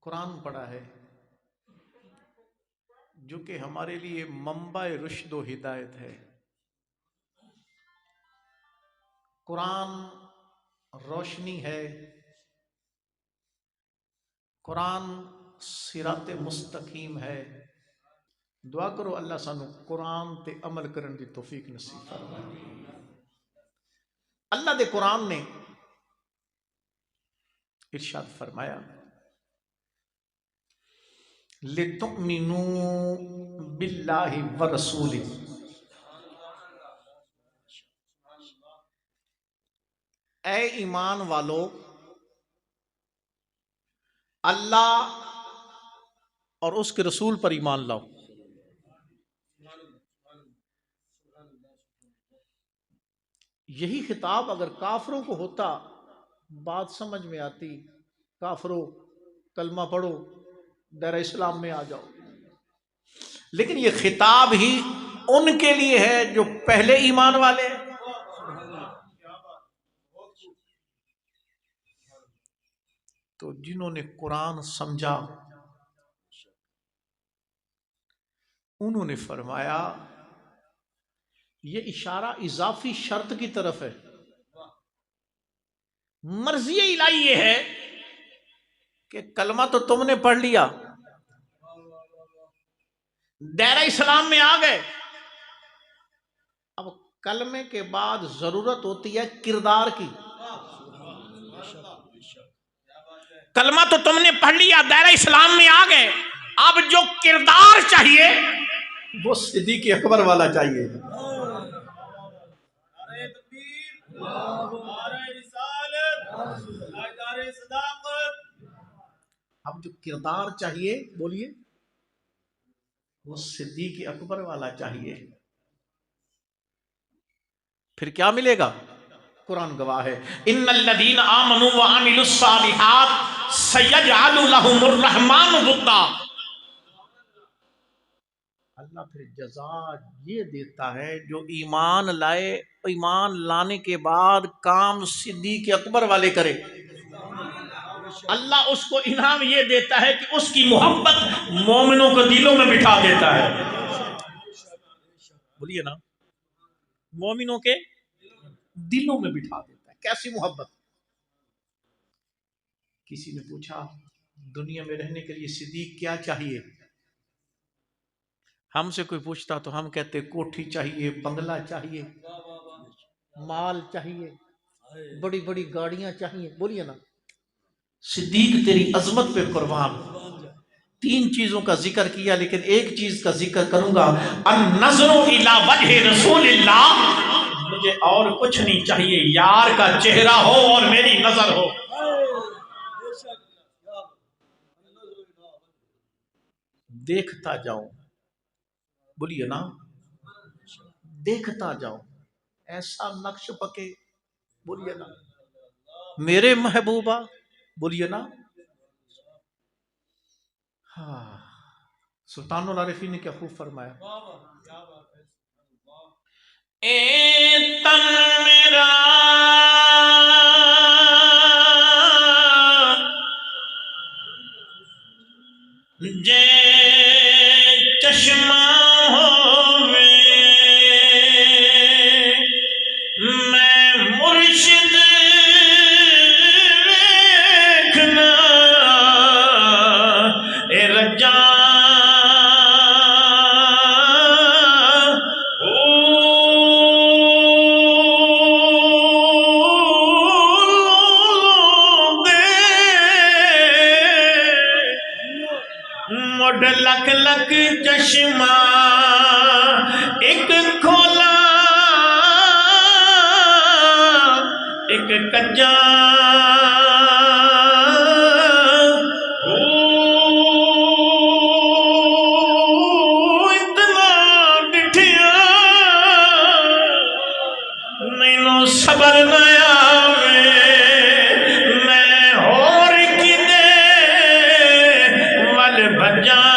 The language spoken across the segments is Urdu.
قرآن پڑھا ہے جو کہ ہمارے لیے منبع رشد و ہدایت ہے. قرآن روشنی ہے، قرآن صراط مستقیم ہے. دعا کرو اللہ سانو قرآن تے عمل کرن دی توفیق نصیب فرمائے. اللہ دے قرآن نے ارشاد فرمایا لِتُؤْمِنُوا بِاللَّهِ وَرَسُولِهِ، اے ایمان والو اللہ اور اس کے رسول پر ایمان لاؤ. یہی خطاب اگر کافروں کو ہوتا بات سمجھ میں آتی، کافروں کلمہ پڑھو دائرہ اسلام میں آ جاؤ. لیکن یہ خطاب ہی ان کے لیے ہے جو پہلے ایمان والے ہیں. تو جنہوں نے قرآن سمجھا انہوں نے فرمایا یہ اشارہ اضافی شرط کی طرف ہے. مرضی الہی یہ ہے کہ کلمہ تو تم نے پڑھ لیا، دائرہ اسلام میں آ گئے، اب کلمے کے بعد ضرورت ہوتی ہے کردار کی. کلمہ تو تم نے پڑھ لیا، دائرہ اسلام میں آ گئے، اب جو کردار چاہیے وہ صدیق اکبر والا چاہیے. اب جو کردار چاہیے بولیے وہ صدیق اکبر والا چاہیے. پھر کیا ملے گا؟ قرآن گواہ ہے ان الذین آمنوا وعملوا الصالحات سیجعل لهم الرحمن ودا. اللہ پھر جزا یہ دیتا ہے جو ایمان لائے، ایمان لانے کے بعد کام صدیق اکبر والے کرے. اللہ اس کو انعام یہ دیتا ہے کہ اس کی محبت مومنوں کو دلوں میں بٹھا دیتا ہے. بولیے نا، مومنوں کے دلوں میں بٹھا دیتا ہے. کیسی محبت؟ کسی نے پوچھا دنیا میں رہنے کے لیے صدیق کیا چاہیے؟ ہم سے کوئی پوچھتا تو ہم کہتے کوٹھی چاہیے، بنگلہ چاہیے، مال چاہیے، بڑی بڑی گاڑیاں چاہیے. بولیے نا. صدیق تیری عظمت پہ قربان. تین چیزوں کا ذکر کیا لیکن ایک چیز کا ذکر کروں گا، النظر الی وجہ رسول اللہ. مجھے اور کچھ نہیں چاہیے، یار کا چہرہ ہو اور میری نظر ہو. دیکھتا جاؤں. بولیے نا، دیکھتا جاؤں ایسا نقش پکے. بولیے نا میرے محبوبہ. بولیے نا. ہاں سلطان العارفین نے کیا خوب فرمایا، اے تن میرا جے چشمہ ہووے میں مرشد ویکھنا اے رجا لکھ لکھ چشمہ ایک کھولا ایک کجا اتنا ڈٹھیا مینوں صبر نہ آوے میں ہور کدے ول بھجاں.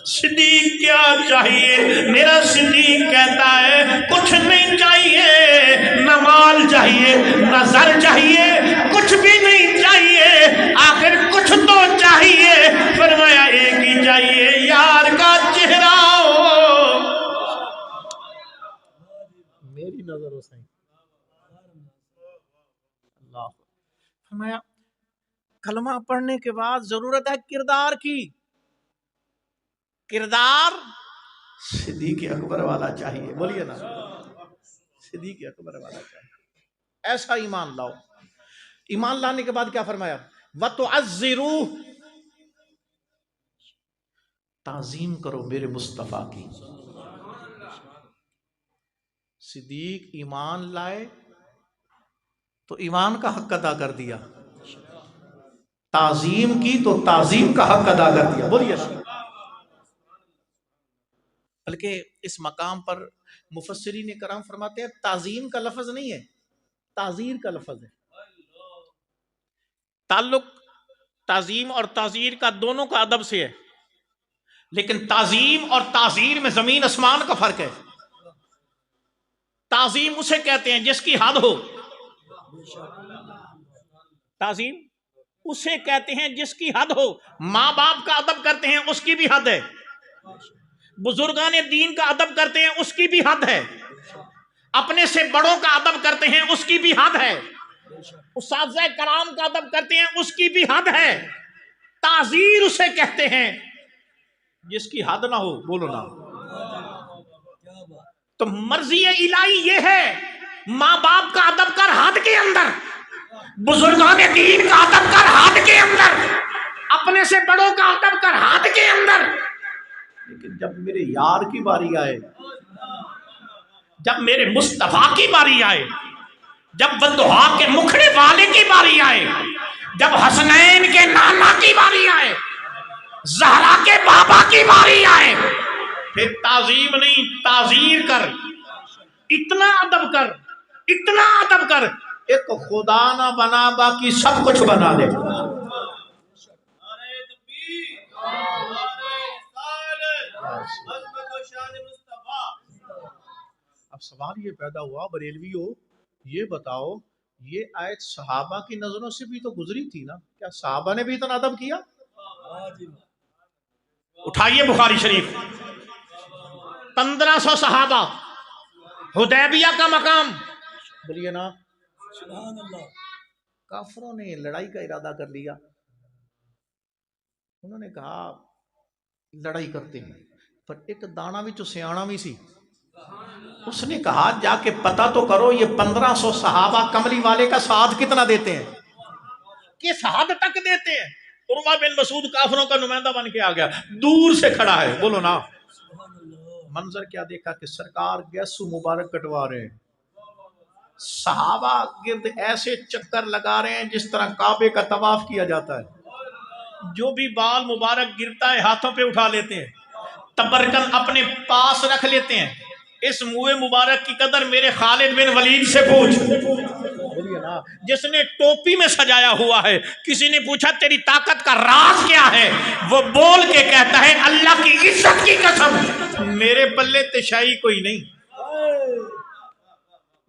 صدیق کیا چاہیے؟ میرا صدیق کہتا ہے کچھ نہیں چاہیے، نہ مال چاہیے، نہ زر چاہیے، کچھ بھی نہیں چاہیے، آخر کچھ تو چاہیے۔ فرمایا ایک ہی چاہیے، یار کا چہرہ ہو۔ میری نظر حسین اللہ فرمایا کلمہ پڑھنے کے بعد ضرورت ہے کردار کی۔ کردار صدیق اکبر والا چاہیے، بولیے نا، صدیق اکبر والا چاہیے۔ ایسا ایمان لاؤ۔ ایمان لانے کے بعد کیا فرمایا؟ وَتُعَزِّرُوهُ، تعظیم کرو میرے مصطفیٰ کی۔ صدیق ایمان لائے تو ایمان کا حق ادا کر دیا، تعظیم کی تو تعظیم کا حق ادا کر دیا، بولیے نا۔ بلکہ اس مقام پر مفسرین کرام فرماتے ہیں تعظیم کا لفظ نہیں ہے، تعزیر کا لفظ ہے۔ تعلق تعظیم اور تعزیر کا دونوں کا ادب سے ہے، لیکن تعظیم اور تعزیر میں زمین آسمان کا فرق ہے۔ تعظیم اسے کہتے ہیں جس کی حد ہو، تعظیم اسے کہتے ہیں جس کی حد ہو۔ ماں باپ کا ادب کرتے ہیں، اس کی بھی حد ہے۔ بزرگان دین کا ادب کرتے ہیں، اس کی بھی حد ہے۔ اپنے سے بڑوں کا ادب کرتے ہیں، اس کی بھی حد ہے۔ اساتذہ کرام کا ادب کرتے ہیں، اس کی بھی حد ہے۔ تعزیر اسے کہتے ہیں جس کی حد نہ ہو، بولو نا۔ تو مرضی الہی یہ ہے، ماں باپ کا ادب کر حد کے اندر، بزرگان دین کا ادب کر حد کے اندر، اپنے سے بڑوں کا ادب کر حد کے اندر۔ لیکن جب میرے یار کی باری آئے، جب میرے مصطفیٰ کی باری آئے، جب والدہا کے مکھڑے والے کی باری آئے، جب حسنین کے نانا کی باری آئے، زہرا کے بابا کی باری آئے، پھر تعظیم نہیں، تعزیر کر، اتنا ادب کر، اتنا ادب کر، ایک خدا نہ بنا باقی سب کچھ بنا دے۔ اب سوال یہ پیدا ہوا بریلویوں، یہ بتاؤ یہ آیت صحابہ کی نظروں سے بھی تو گزری تھی نا، کیا صحابہ نے بھی اتنا ادب کیا؟ اٹھائیے بخاری شریف، 1500 صحابہ، حدیبیہ کا مقام، بولیے نا سبحان اللہ۔ کافروں نے لڑائی کا ارادہ کر لیا، انہوں نے کہا لڑائی کرتے ہیں، پر ایک دانا بھی تو سیانا بھی سی، اس نے کہا جا کے پتہ تو کرو یہ 1500 صحابہ کملی والے کا ساتھ کتنا دیتے ہیں، کس حد تک دیتے ہیں۔ عروہ بن مسعود کافروں کا نمائندہ بن کے آ گیا، دور سے کھڑا ہے، بولو نا۔ منظر کیا دیکھا کہ سرکار گیسو مبارک کٹوا رہے ہیں، صحابہ گرد ایسے چکر لگا رہے ہیں جس طرح کعبے کا طواف کیا جاتا ہے، جو بھی بال مبارک گرتا ہے ہاتھوں پہ اٹھا لیتے ہیں، تبرکن اپنے پاس رکھ لیتے ہیں۔ اس منہ مبارک کی قدر میرے خالد بن ولید سے پوچھ، جس نے ٹوپی میں سجایا ہوا ہے۔ کسی نے پوچھا تیری طاقت کا راز کیا ہے، وہ بول کے کہتا ہے اللہ کی عزت کی قسم میرے بلے تشائی کوئی نہیں۔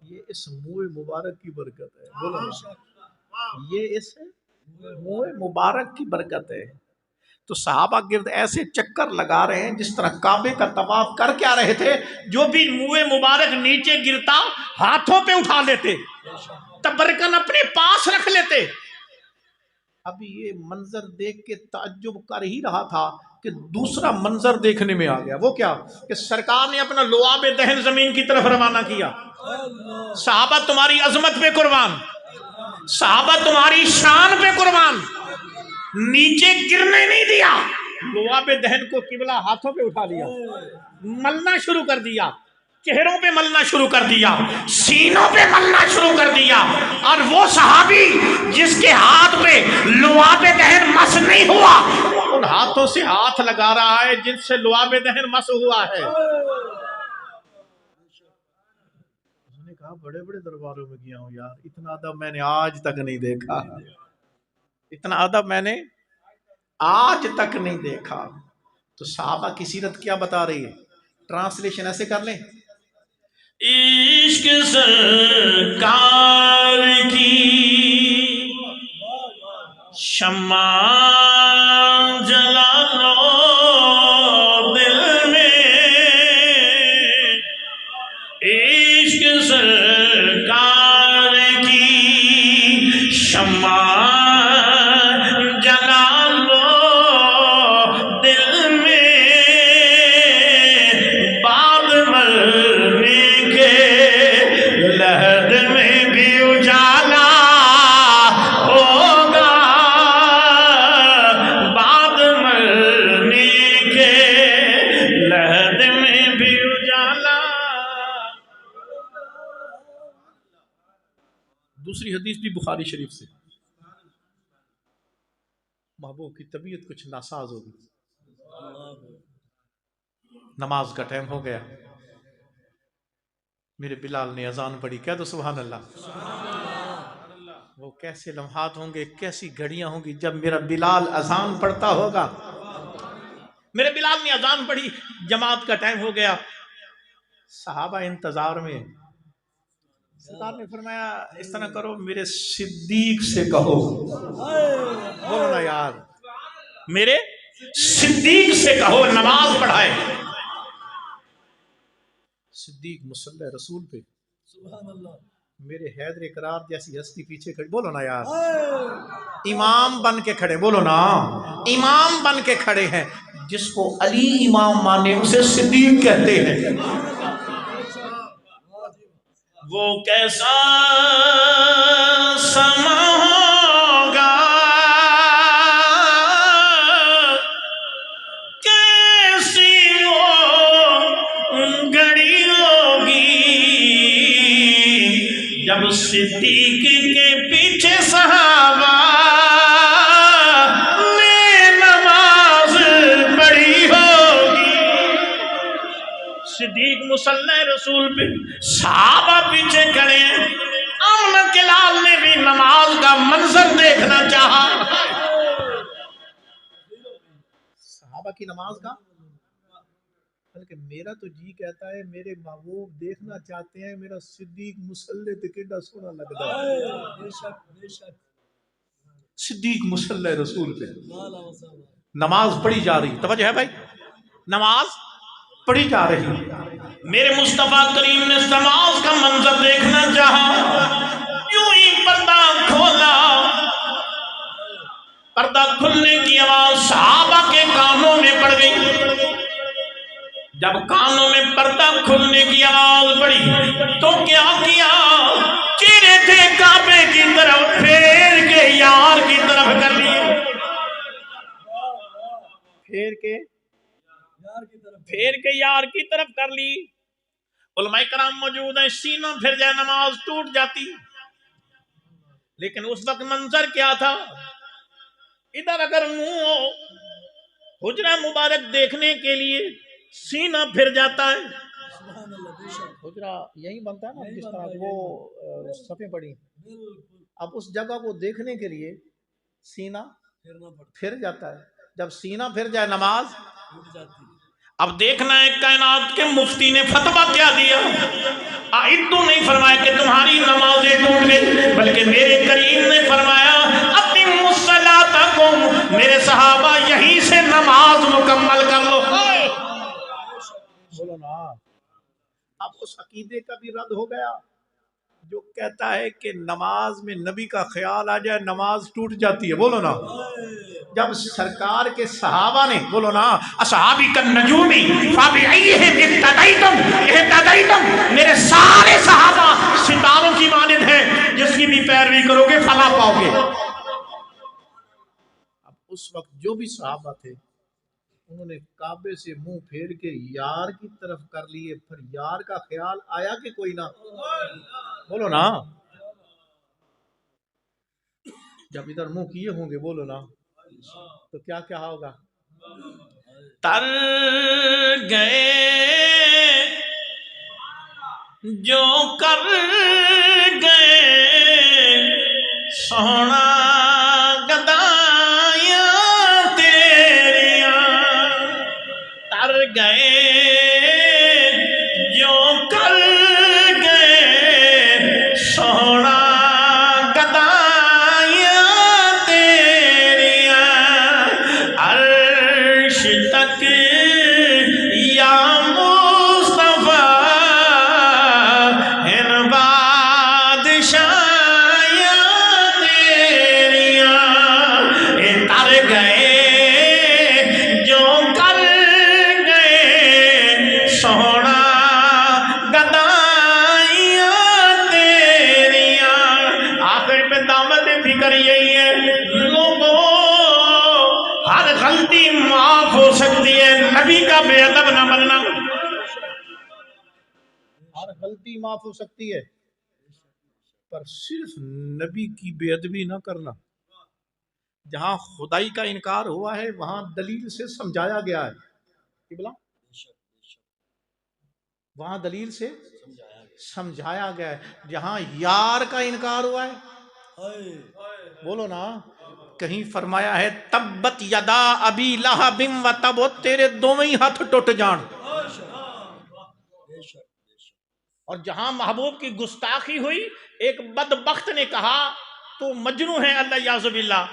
یہ اس منہ مبارک کی برکت ہے، بولو یہ اس منہ مبارک کی برکت ہے۔ تو صحابہ گرد ایسے چکر لگا رہے ہیں جس طرح کعبے کا طواف کر کیا رہے تھے، جو بھی منہ مبارک نیچے گرتا ہاتھوں پہ اٹھا لیتے، تبرکن اپنے پاس رکھ لیتے۔ اب یہ منظر دیکھ کے تعجب کر ہی رہا تھا کہ دوسرا منظر دیکھنے میں آ گیا، وہ کیا کہ سرکار نے اپنا لعاب دہن زمین کی طرف روانہ کیا۔ صحابہ تمہاری عظمت پہ قربان، صحابہ تمہاری شان پہ قربان، نیچے گرنے نہیں دیا، لعاب دہن کو قبلہ ہاتھوں پہ اٹھا لیا، ملنا شروع کر دیا، چہروں پہ ملنا شروع کر دیا، سینوں پہ ملنا شروع کر دیا۔ اور وہ صحابی جس کے ہاتھ پہ لعاب دہن مس نہیں ہوا، ان ہاتھوں سے ہاتھ لگا رہا ہے جن سے لعاب دہن مس ہوا ہے۔ نے کہا بڑے بڑے درباروں میں گیا ہوں یار، اتنا ادب میں نے آج تک نہیں دیکھا، اتنا ادب میں نے آج تک نہیں دیکھا۔ تو صحابہ کی سیرت کیا بتا رہی ہے؟ ٹرانسلیشن ایسے کر لیں، عشق سرکار کی شمع جلا لو دل میں، عشق سرکار کی شمع جلا لو دل میں، بعد مرنے کے لحد میں بھی اجالا ہوگا، بعد مرنے کے لحد میں بھی اجالا۔ دوسری حدیث بھی بخاری شریف سے، محبوب کی طبیعت کچھ ناساز ہوگی، نماز کا ٹائم ہو گیا، میرے بلال نے اذان پڑھی، کہہ دو سبحان اللہ۔ وہ کیسے لمحات ہوں گے، کیسی گھڑیاں ہوں گی جب میرا بلال اذان پڑھتا ہوگا۔ میرے بلال نے اذان پڑھی، جماعت کا ٹائم ہو گیا، صحابہ انتظار میں۔ سرکار نے فرمایا اس طرح کرو، میرے صدیق سے کہو، بولو نا یار، میرے صدیق سے کہو نماز پڑھائے۔ صدیق مصلی رسول پہ، میرے حیدر اقرار جیسی ہستی پیچھے کھڑی، بولو نا یار، امام بن کے کھڑے، بولو نا امام بن کے کھڑے ہیں۔ جس کو علی امام مانے اسے صدیق کہتے ہیں۔ وہ کیسا سما ہوگا، کیسی وہ گھڑی ہوگی، جب صدیق کے پیچھے صحابہ نے نماز پڑھی ہوگی۔ صدیق مصلی رسول پہ، صحابہ پیچھے کھڑے ہیں، امن کلال نے بھی نماز کا منظر دیکھنا چاہا۔ صحابہ کی نماز کا، بلکہ میرا تو جی کہتا ہے میرے محبوب دیکھنا چاہتے ہیں میرا صدیق مصلی تے کیڑا سونا لگتا ہے۔ صدیق مصلی رسول پہ نماز پڑھی جا رہی، توجہ ہے بھائی، نماز پڑھی جا رہی۔ میرے مصطفیٰ کریم نے نماز کا منظر دیکھنا چاہا، یوں ہی پردہ کھولا، پردہ کھلنے کی آواز صحابہ کے کانوں میں پڑ گئی۔ جب کانوں میں پردہ کھلنے کی آواز پڑی تو کیا کیا، چہرے تھے کعبے کی طرف پھیر کے یار کی طرف کر لیے، پھیر کے یار کی طرف کر لی۔ علماء کرام موجود ہیں، سینہ پھر جائے نماز ٹوٹ جاتی، لیکن اس وقت منظر کیا تھا، ادھر اگر منہ ہو حجرہ مبارک دیکھنے کے لیے سینہ پھر جاتا ہے۔ حجرہ یہی بنتا ہے نا جس طرح وہ صفیں پڑی، اب اس جگہ کو دیکھنے کے لیے سینہ پھر جاتا ہے، جب سینہ پھر جائے نماز اب دیکھنا ہے کائنات کے مفتی نے فتویٰ کیا دیا، تو نہیں فرمایا کہ تمہاری نمازیں ٹوٹ گئی، بلکہ میرے کریم نے فرمایا اتموا صلاتکم، میرے صحابہ یہیں سے نماز مکمل کر لو۔ بولو نا، اب اس عقیدے کا بھی رد ہو گیا جو کہتا ہے کہ نماز میں نبی کا خیال آ جائے نماز ٹوٹ جاتی ہے، بولو نا۔ جب سرکار کے صحابہ نے، بولو نا، اصحابی کالنجومی فبأیہم اقتدیتم اہتدیتم، میرے سارے صحابہ ستاروں کی مانند ہیں، جس کی بھی پیروی کرو گے فلاح پاؤ گے۔ اب اس وقت جو بھی صحابہ تھے انہوں نے کعبے سے منہ پھیر کے یار کی طرف کر لیے، پھر یار کا خیال آیا کہ کوئی نہ، بولو نا، جب ادھر منہ کیے ہوں گے، بولو نا، تو کیا کیا ہوگا؟ تر گئے جو کر گئے سونا گدایاں تیریاں، کر گئے جو کر گئے سونا گدائیاں تیریاں عرش تک یا مصطفیٰ ان بادشاہیاں تیریاں کر گئے جو کر گئے سونا گدائیاں تیریاں آخر پہ دعوت فکر یہی ہے لوگوں ہر غلطی معاف ہو سکتی ہے نبی کا بے ادب نہ بننا ہر غلطی معاف ہو سکتی ہے پر صرف نبی کی بے ادبی نہ کرنا جہاں خدائی کا انکار ہوا ہے وہاں دلیل سے سمجھایا گیا ہے قبلہ وہاں دلیل سے سمجھایا گیا ہے جہاں یار کا انکار ہوا ہے بولو نا کہیں فرمایا ہے تبت یدا ابی لہب و تب تیرے دونوں ہی ہاتھ ٹوٹ جان اور جہاں محبوب کی گستاخی ہوئی ایک بدبخت نے کہا تو مجنون ہے اللہ یعذ باللہ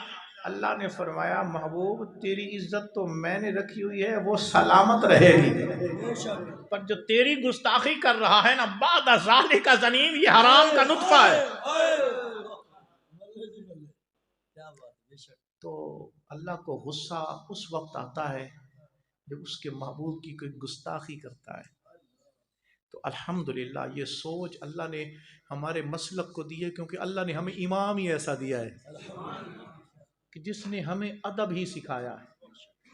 اللہ نے فرمایا محبوب تیری عزت تو میں نے رکھی ہوئی ہے وہ سلامت رہے گی پر جو تیری گستاخی کر رہا ہے نا بعد ذالک زنیم یہ حرام کا نطفہ ہے تو اللہ کو غصہ اس وقت آتا ہے جب اس کے محبوب کی کوئی گستاخی کرتا ہے تو الحمدللہ یہ سوچ اللہ نے ہمارے مسلک کو دی ہے کیونکہ اللہ نے ہمیں امام ہی ایسا دیا ہے کہ جس نے ہمیں ادب ہی سکھایا ہے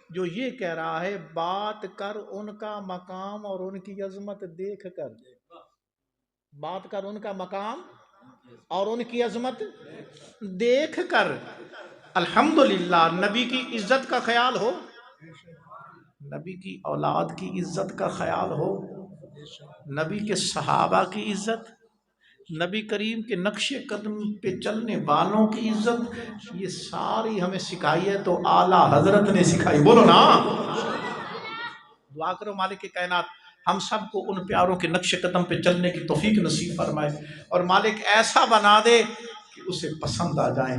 جو یہ کہہ رہا ہے بات کر ان کا مقام اور ان کی عظمت دیکھ کر بات کر ان کا مقام اور ان کی عظمت دیکھ کر الحمدللہ نبی کی عزت کا خیال ہو نبی کی اولاد کی عزت کا خیال ہو نبی کے صحابہ کی عزت نبی کریم کے نقش قدم پہ چلنے والوں کی عزت یہ ساری ہمیں سکھائی ہے تو اعلیٰ حضرت نے سکھائی بولو نا دعا کرو مالک کائنات ہم سب کو ان پیاروں کے نقش قدم پہ چلنے کی توفیق نصیب فرمائے اور مالک ایسا بنا دے کہ اسے پسند آ جائیں